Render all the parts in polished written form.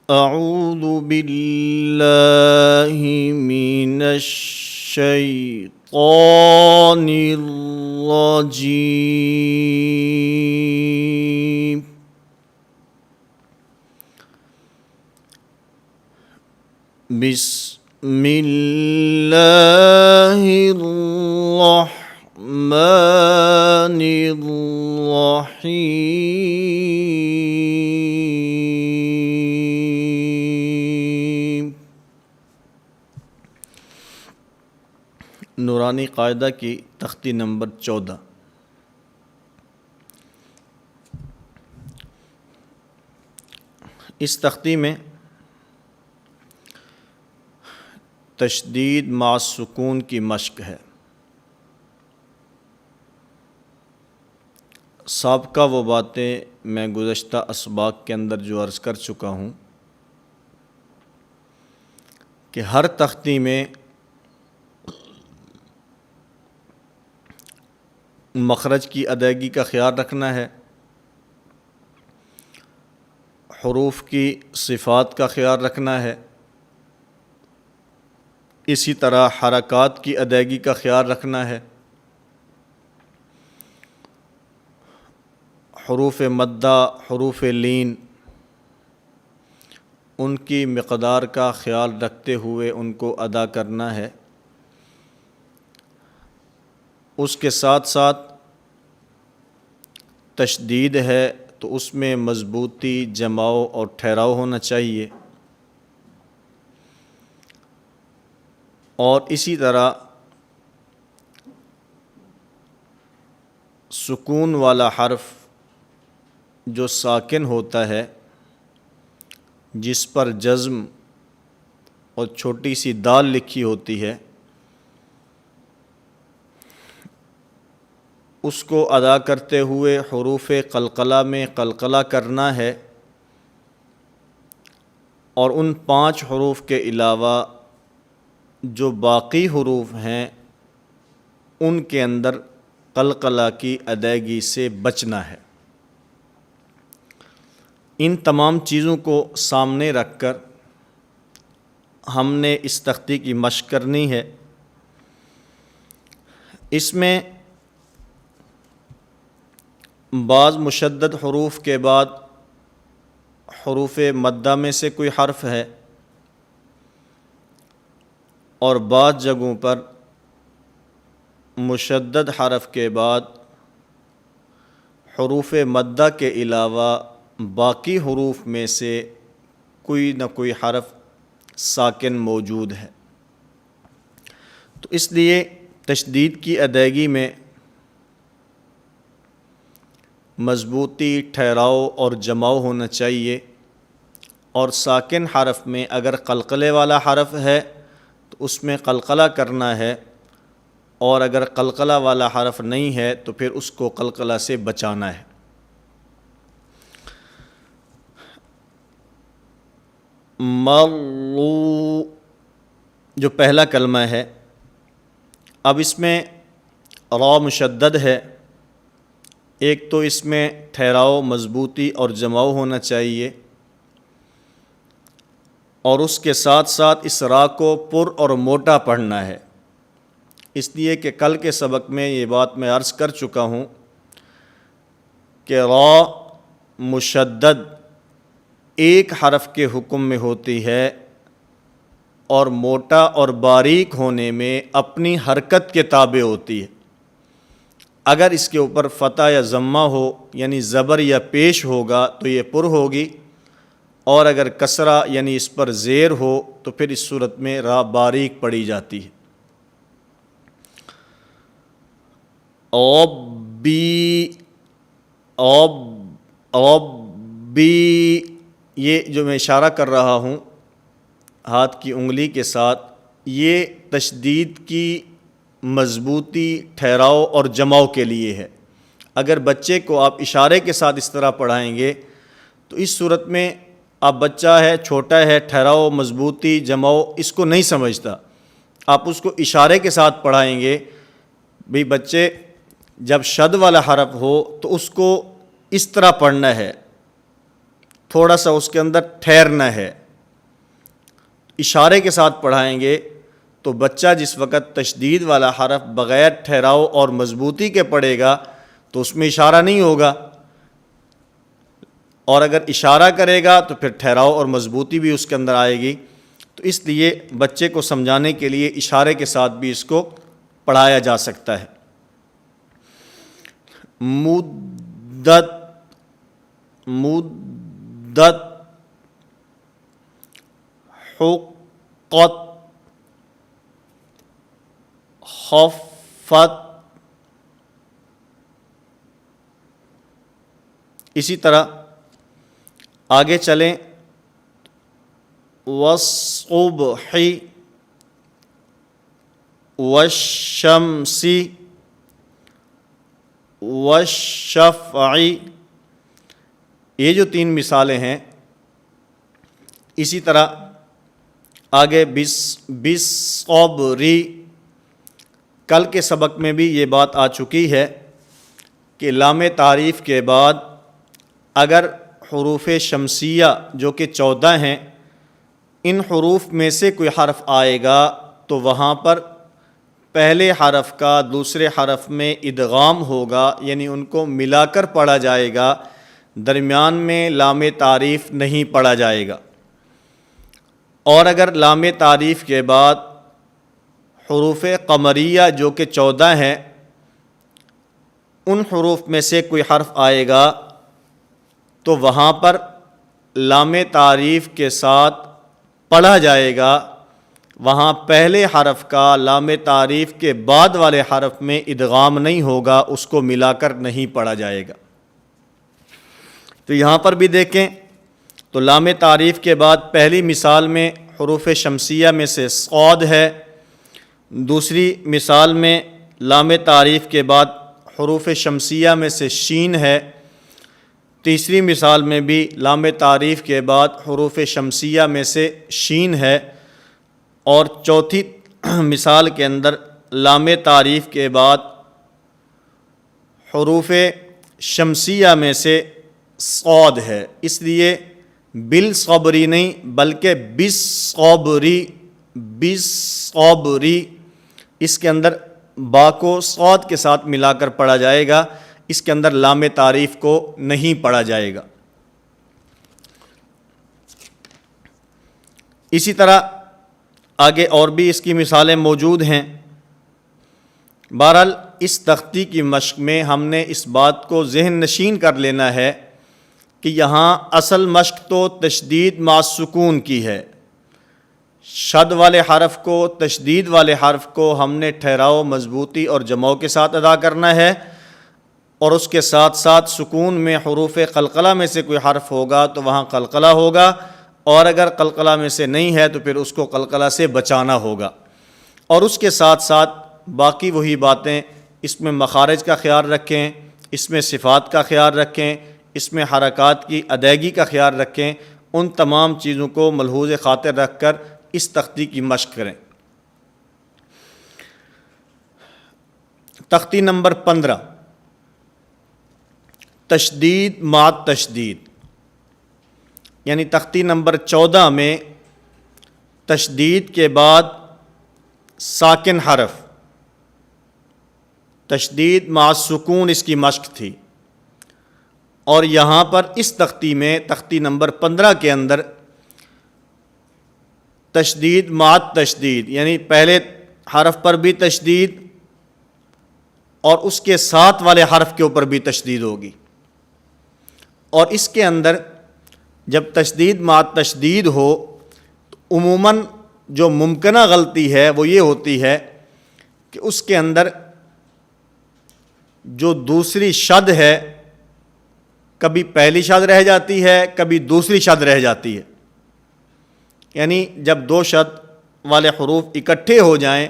اعوذ باللہ من الشیطان الرجیم بسم اللہ الرحمن الرحیم۔ نورانی قاعدہ کی تختی نمبر 14۔ اس تختی میں تشدید مع سکون کی مشق ہے۔ سابقہ وہ باتیں میں گزشتہ اسباق کے اندر جو عرض کر چکا ہوں کہ ہر تختی میں مخرج کی ادائیگی کا خیال رکھنا ہے، حروف کی صفات کا خیال رکھنا ہے، اسی طرح حرکات کی ادائیگی کا خیال رکھنا ہے، حروف مدہ، حروف لین، ان کی مقدار کا خیال رکھتے ہوئے ان کو ادا کرنا ہے۔ اس کے ساتھ ساتھ تشدید ہے تو اس میں مضبوطی، جماؤ اور ٹھہراؤ ہونا چاہیے، اور اسی طرح سکون والا حرف جو ساکن ہوتا ہے، جس پر جزم اور چھوٹی سی دال لکھی ہوتی ہے، اس کو ادا کرتے ہوئے حروف قلقلہ میں قلقلہ کرنا ہے، اور ان 5 حروف کے علاوہ جو باقی حروف ہیں ان کے اندر قلقلہ کی ادائیگی سے بچنا ہے۔ ان تمام چیزوں کو سامنے رکھ کر ہم نے اس تختی کی مشق کرنی ہے۔ اس میں بعض مشدد حروف کے بعد حروف مدہ میں سے کوئی حرف ہے، اور بعض جگہوں پر مشدد حرف کے بعد حروف مدہ کے علاوہ باقی حروف میں سے کوئی نہ کوئی حرف ساکن موجود ہے۔ تو اس لیے تشدید کی ادائیگی میں مضبوطی، ٹھہراؤ اور جماؤ ہونا چاہیے، اور ساکن حرف میں اگر قلقلے والا حرف ہے تو اس میں قلقلہ کرنا ہے، اور اگر قلقلہ والا حرف نہیں ہے تو پھر اس کو قلقلہ سے بچانا ہے۔ مروا جو پہلا کلمہ ہے، اب اس میں را مشدد ہے، ایک تو اس میں ٹھہراؤ، مضبوطی اور جماؤ ہونا چاہیے، اور اس کے ساتھ ساتھ اس را کو پر اور موٹا پڑھنا ہے، اس لیے کہ کل کے سبق میں یہ بات میں عرض کر چکا ہوں کہ را مشدد ایک حرف کے حکم میں ہوتی ہے، اور موٹا اور باریک ہونے میں اپنی حرکت کے تابع ہوتی ہے۔ اگر اس کے اوپر فتح یا ضمہ ہو، یعنی زبر یا پیش ہوگا تو یہ پر ہوگی، اور اگر کسرہ یعنی اس پر زیر ہو تو پھر اس صورت میں را باریک پڑھی جاتی ہے۔ ربی، یہ جو میں اشارہ کر رہا ہوں ہاتھ کی انگلی کے ساتھ، یہ تشدید کی مضبوطی، ٹھہراؤ اور جماؤ کے لیے ہے۔ اگر بچے کو آپ اشارے کے ساتھ اس طرح پڑھائیں گے تو اس صورت میں اب بچہ ہے، چھوٹا ہے، ٹھہراؤ، مضبوطی، جماؤ اس کو نہیں سمجھتا۔ آپ اس کو اشارے کے ساتھ پڑھائیں گے، بھئی بچے جب شد والا حرف ہو تو اس کو اس طرح پڑھنا ہے، تھوڑا سا اس کے اندر ٹھہرنا ہے. اشارے کے ساتھ پڑھائیں گے تو بچہ جس وقت تشدید والا حرف بغیر ٹھہراؤ اور مضبوطی کے پڑھے گا تو اس میں اشارہ نہیں ہوگا، اور اگر اشارہ کرے گا تو پھر ٹھہراؤ اور مضبوطی بھی اس کے اندر آئے گی. تو اس لیے بچے کو سمجھانے کے لیے اشارے کے ساتھ بھی اس کو پڑھایا جا سکتا ہے. مدت، مدت، حقت، خفت. اسی طرح آگے چلیں، والصبح، والشمس، والشفع. یہ جو 3 مثالیں ہیں. اسی طرح آگے بالصبر. کل کے سبق میں بھی یہ بات آ چکی ہے کہ لام تعریف کے بعد اگر حروف شمسیہ جو کہ 14 ہیں، ان حروف میں سے کوئی حرف آئے گا تو وہاں پر پہلے حرف کا دوسرے حرف میں ادغام ہوگا، یعنی ان کو ملا کر پڑھا جائے گا، درمیان میں لام تعریف نہیں پڑھا جائے گا. اور اگر لام تعریف کے بعد حروف قمریہ جو کہ 14 ہیں، ان حروف میں سے کوئی حرف آئے گا تو وہاں پر لام تعریف کے ساتھ پڑھا جائے گا. وہاں پہلے حرف کا لام تعریف کے بعد والے حرف میں ادغام نہیں ہوگا، اس کو ملا کر نہیں پڑھا جائے گا. تو یہاں پر بھی دیکھیں تو لام تعریف کے بعد پہلی مثال میں حروف شمسیہ میں سے صاد ہے، دوسری مثال میں لام تعریف کے بعد حروف شمسیہ میں سے شین ہے، تیسری مثال میں بھی لام تعریف کے بعد حروف شمسیہ میں سے شین ہے، اور چوتھی مثال کے اندر لام تعریف کے بعد حروف شمسیہ میں سے صاد ہے. اس لیے بالصبری نہیں بلکہ بالصبری، بالصبری، اس کے اندر با کو صاد کے ساتھ ملا کر پڑھا جائے گا، اس کے اندر لام تعریف کو نہیں پڑھا جائے گا. اسی طرح آگے اور بھی اس کی مثالیں موجود ہیں. بہرحال اس تختی کی مشق میں ہم نے اس بات کو ذہن نشین کر لینا ہے کہ یہاں اصل مشق تو تشدید مع سکون کی ہے. شد والے حرف کو، تشدید والے حرف کو ہم نے ٹھہراؤ، مضبوطی اور جمع کے ساتھ ادا کرنا ہے، اور اس کے ساتھ ساتھ سکون میں حروف قلقلہ میں سے کوئی حرف ہوگا تو وہاں قلقلہ ہوگا، اور اگر قلقلہ میں سے نہیں ہے تو پھر اس کو قلقلہ سے بچانا ہوگا. اور اس کے ساتھ ساتھ باقی وہی باتیں، اس میں مخارج کا خیال رکھیں، اس میں صفات کا خیال رکھیں، اس میں حرکات کی ادائیگی کا خیال رکھیں. ان تمام چیزوں کو ملحوظ خاطر رکھ کر اس تختی کی مشق کریں. تختی نمبر 15، تشدید مع تشدید، یعنی تختی نمبر 14 میں تشدید کے بعد ساکن حرف، تشدید مع سکون اس کی مشق تھی. اور یہاں پر اس تختی میں تختی نمبر 15 کے اندر تشدید مع تشدید، یعنی پہلے حرف پر بھی تشدید اور اس کے ساتھ والے حرف کے اوپر بھی تشدید ہوگی. اور اس کے اندر جب تشدید مع تشدید ہو تو عموماً جو ممکنہ غلطی ہے وہ یہ ہوتی ہے کہ اس کے اندر جو دوسری شد ہے کبھی پہلی شد رہ جاتی ہے، کبھی دوسری شد رہ جاتی ہے. یعنی جب 2 شد والے حروف اکٹھے ہو جائیں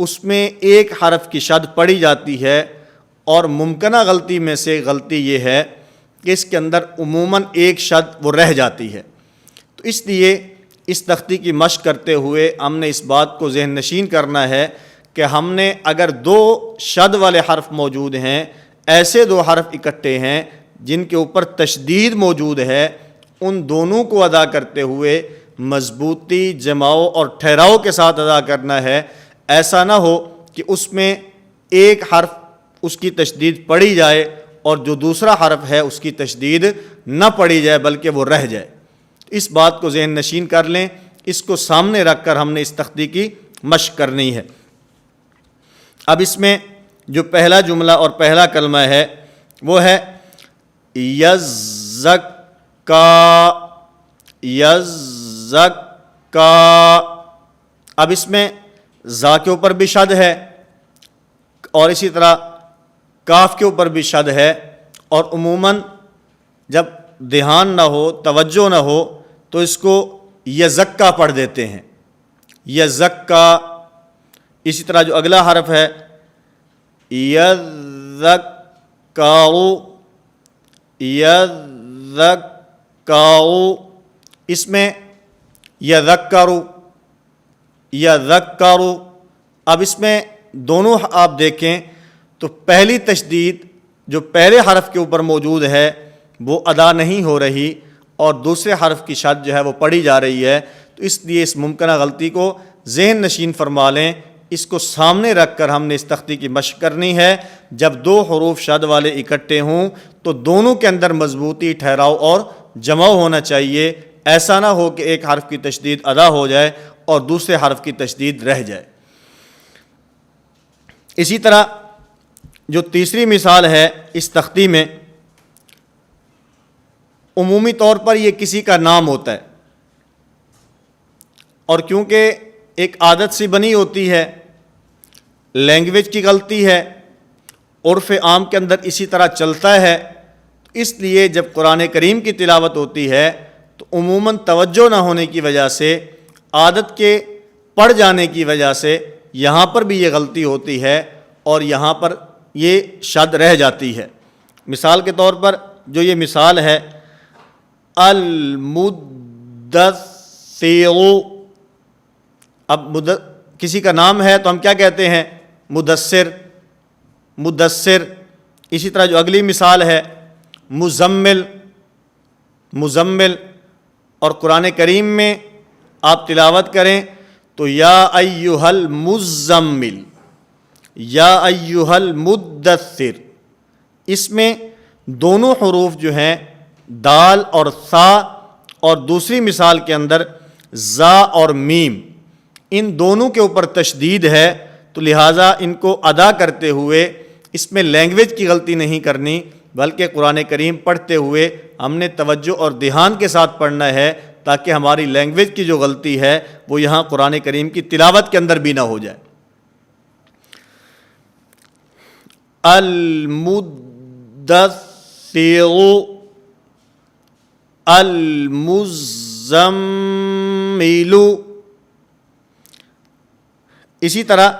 اس میں ایک حرف کی شد پڑی جاتی ہے، اور ممکنہ غلطی میں سے غلطی یہ ہے کہ اس کے اندر عموماً ایک شد وہ رہ جاتی ہے. تو اس لیے اس تختی کی مشق کرتے ہوئے ہم نے اس بات کو ذہن نشین کرنا ہے کہ ہم نے اگر 2 شد والے حرف موجود ہیں، ایسے 2 حرف اکٹھے ہیں جن کے اوپر تشدید موجود ہے، ان دونوں کو ادا کرتے ہوئے مضبوطی، جماؤ اور ٹھہراؤ کے ساتھ ادا کرنا ہے۔ ایسا نہ ہو کہ اس میں ایک حرف اس کی تشدید پڑھی جائے اور جو دوسرا حرف ہے اس کی تشدید نہ پڑھی جائے بلکہ وہ رہ جائے۔ اس بات کو ذہن نشین کر لیں، اس کو سامنے رکھ کر ہم نے اس تختی کی مشق کرنی ہے۔ اب اس میں جو پہلا جملہ اور پہلا کلمہ ہے وہ ہے یزکا، یزکا۔ اب اس میں زا کے اوپر بھی شد ہے اور اسی طرح کاف کے اوپر بھی شد ہے، اور عموماً جب دھیان نہ ہو، توجہ نہ ہو تو اس کو یزکا پڑھ دیتے ہیں، یزکا۔ اسی طرح جو اگلا حرف ہے یذکرو، یذکرو، اس میں یذکرو، یذکرو۔ اب اس میں دونوں آپ دیکھیں تو پہلی تشدید جو پہلے حرف کے اوپر موجود ہے وہ ادا نہیں ہو رہی اور دوسرے حرف کی شد جو ہے وہ پڑھی جا رہی ہے، تو اس لیے اس ممکنہ غلطی کو ذہن نشین فرما لیں۔ اس کو سامنے رکھ کر ہم نے اس تختی کی مشق کرنی ہے۔ جب دو حروف شد والے اکٹھے ہوں تو دونوں کے اندر مضبوطی، ٹھہراؤ اور جماؤ ہونا چاہیے۔ ایسا نہ ہو کہ ایک حرف کی تشدید ادا ہو جائے اور دوسرے حرف کی تشدید رہ جائے۔ اسی طرح جو تیسری مثال ہے اس تختی میں، عمومی طور پر یہ کسی کا نام ہوتا ہے، اور کیونکہ ایک عادت سی بنی ہوتی ہے، لینگویج کی غلطی ہے، عرف عام کے اندر اسی طرح چلتا ہے، اس لیے جب قرآن کریم کی تلاوت ہوتی ہے تو عموماً توجہ نہ ہونے کی وجہ سے، عادت کے پڑھ جانے کی وجہ سے یہاں پر بھی یہ غلطی ہوتی ہے اور یہاں پر یہ شد رہ جاتی ہے۔ مثال کے طور پر جو یہ مثال ہے المدثر، اب کسی کا نام ہے تو ہم کیا کہتے ہیں؟ مدثر، مدثر۔ اسی طرح جو اگلی مثال ہے مزمل، مزمل۔ اور قرآن کریم میں آپ تلاوت کریں تو یا ایھا المزمل، یا ایھا المدثر، اس میں دونوں حروف جو ہیں دال اور ثا، اور دوسری مثال کے اندر زا اور میم، ان دونوں کے اوپر تشدید ہے، تو لہٰذا ان کو ادا کرتے ہوئے اس میں لینگویج کی غلطی نہیں کرنی بلکہ قرآن کریم پڑھتے ہوئے ہم نے توجہ اور دھیان کے ساتھ پڑھنا ہے تاکہ ہماری لینگویج کی جو غلطی ہے وہ یہاں قرآن کریم کی تلاوت کے اندر بھی نہ ہو جائے۔ المدثر، المزمل۔ اسی طرح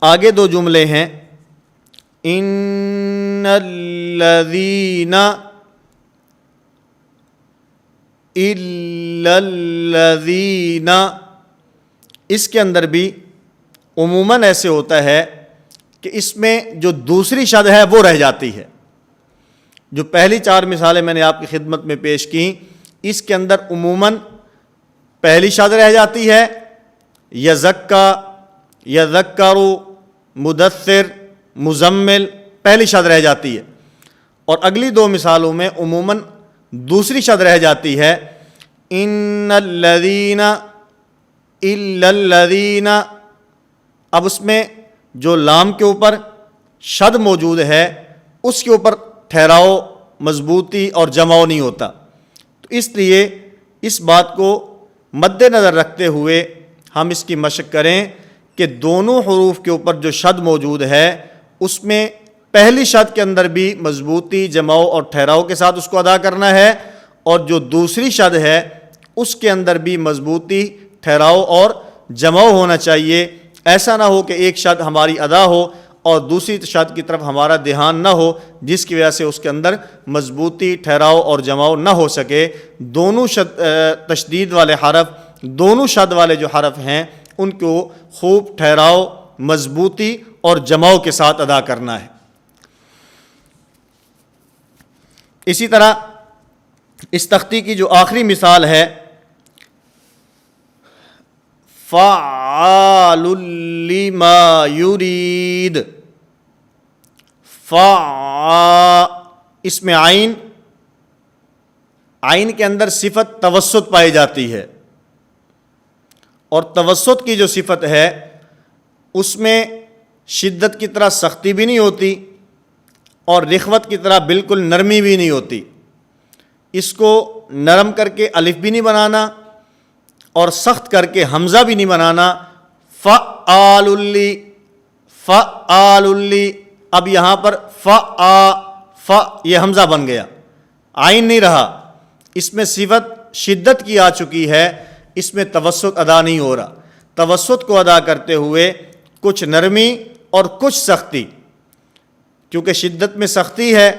آگے دو جملے ہیں ان الذین الا الذین، اس کے اندر بھی عموماً ایسے ہوتا ہے کہ اس میں جو دوسری شد ہے وہ رہ جاتی ہے۔ جو پہلی چار مثالیں میں نے آپ کی خدمت میں پیش کی، اس کے اندر عموماً پہلی شد رہ جاتی ہے، یزکا، یذکرو، مدثر، مزمل، پہلی شد رہ جاتی ہے، اور اگلی دو مثالوں میں عموماً دوسری شد رہ جاتی ہے، ان الذین الا الذین۔ اب اس میں جو لام کے اوپر شد موجود ہے اس کے اوپر ٹھہراؤ، مضبوطی اور جماؤ نہیں ہوتا، تو اس لیے اس بات کو مد نظر رکھتے ہوئے ہم اس کی مشق کریں کہ دونوں حروف کے اوپر جو شد موجود ہے اس میں پہلی شد کے اندر بھی مضبوطی، جماؤ اور ٹھہراؤ کے ساتھ اس کو ادا کرنا ہے، اور جو دوسری شد ہے اس کے اندر بھی مضبوطی، ٹھہراؤ اور جماؤ ہونا چاہیے۔ ایسا نہ ہو کہ ایک شد ہماری ادا ہو اور دوسری شد کی طرف ہمارا دھیان نہ ہو، جس کی وجہ سے اس کے اندر مضبوطی، ٹھہراؤ اور جماؤ نہ ہو سکے۔ دونوں تشدید والے حرف، دونوں شد والے جو حرف ہیں ان کو خوب ٹھہراؤ، مضبوطی اور جماؤ کے ساتھ ادا کرنا ہے۔ اسی طرح اس تختی کی جو آخری مثال ہے فعال لما یرید، اس میں عین کے اندر صفت توسط پائی جاتی ہے، اور توسط کی جو صفت ہے اس میں شدت کی طرح سختی بھی نہیں ہوتی اور رخوت کی طرح بالکل نرمی بھی نہیں ہوتی۔ اس کو نرم کر کے الف بھی نہیں بنانا اور سخت کر کے حمزہ بھی نہیں بنانا۔ فعال لی، اب یہاں پر یہ حمزہ بن گیا، عین نہیں رہا۔ اس میں صفت شدت کی آ چکی ہے، اس میں توسط ادا نہیں ہو رہا۔ توسط کو ادا کرتے ہوئے کچھ نرمی اور کچھ سختی، کیونکہ شدت میں سختی ہے،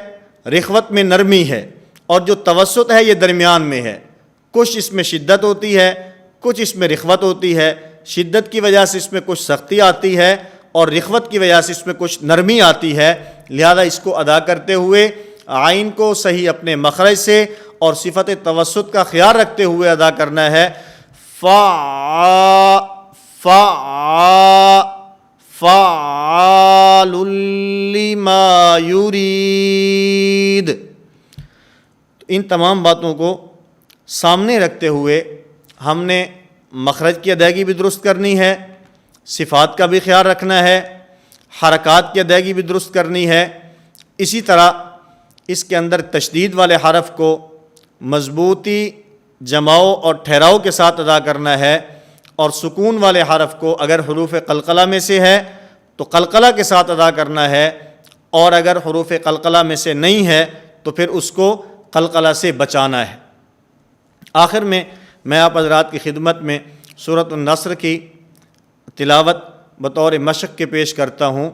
رخوت میں نرمی ہے، اور جو توسط ہے یہ درمیان میں ہے۔ کچھ اس میں شدت ہوتی ہے، کچھ اس میں رخوت ہوتی ہے۔ شدت کی وجہ سے اس میں کچھ سختی آتی ہے اور رخوت کی وجہ سے اس میں کچھ نرمی آتی ہے، لہذا اس کو ادا کرتے ہوئے عین کو صحیح اپنے مخرج سے اور صفت توسط کا خیال رکھتے ہوئے ادا کرنا ہے۔ فعال لما یرید۔ ان تمام باتوں کو سامنے رکھتے ہوئے ہم نے مخرج کی ادائیگی بھی درست کرنی ہے، صفات کا بھی خیال رکھنا ہے، حرکات کی ادائیگی بھی درست کرنی ہے۔ اسی طرح اس کے اندر تشدید والے حرف کو مضبوطی، جماؤ اور ٹھہراؤ کے ساتھ ادا کرنا ہے، اور سکون والے حرف کو اگر حروف قلقلہ میں سے ہے تو قلقلہ کے ساتھ ادا کرنا ہے، اور اگر حروف قلقلہ میں سے نہیں ہے تو پھر اس کو قلقلہ سے بچانا ہے۔ آخر میں آپ حضرات کی خدمت میں سورۃ النصر کی تلاوت بطور مشق کے پیش کرتا ہوں۔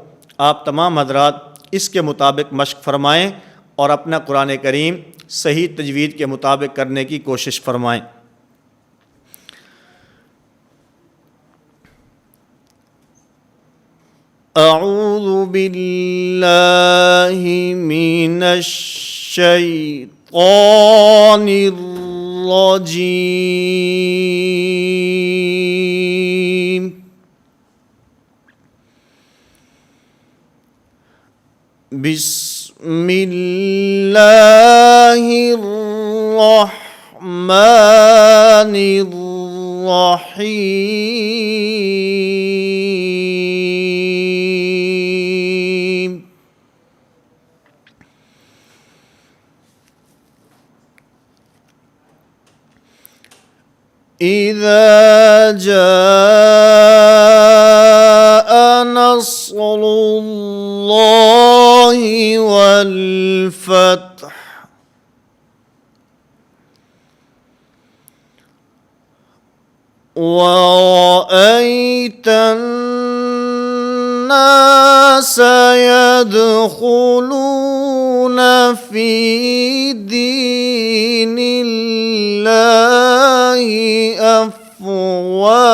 آپ تمام حضرات اس کے مطابق مشق فرمائیں اور اپنا قرآن کریم صحیح تجوید کے مطابق کرنے کی کوشش فرمائیں۔ اعوذ باللہ من الشیطان الرجیم۔ بسم اللہ الرحمن الرحیم۔ اذا جاء نصر اللہ والفتح ورأيت الناس يدخلون في دين الله أفواجا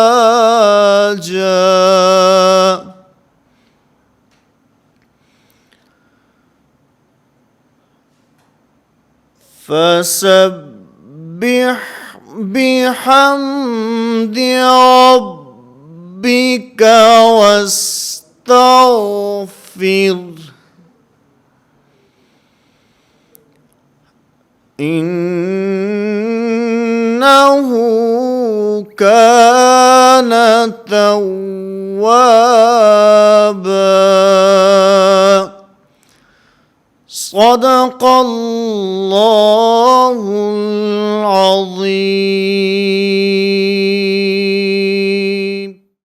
فسبح بحمد ربك واستغفر إنه كان توابا۔ صدق اللہ العظیم۔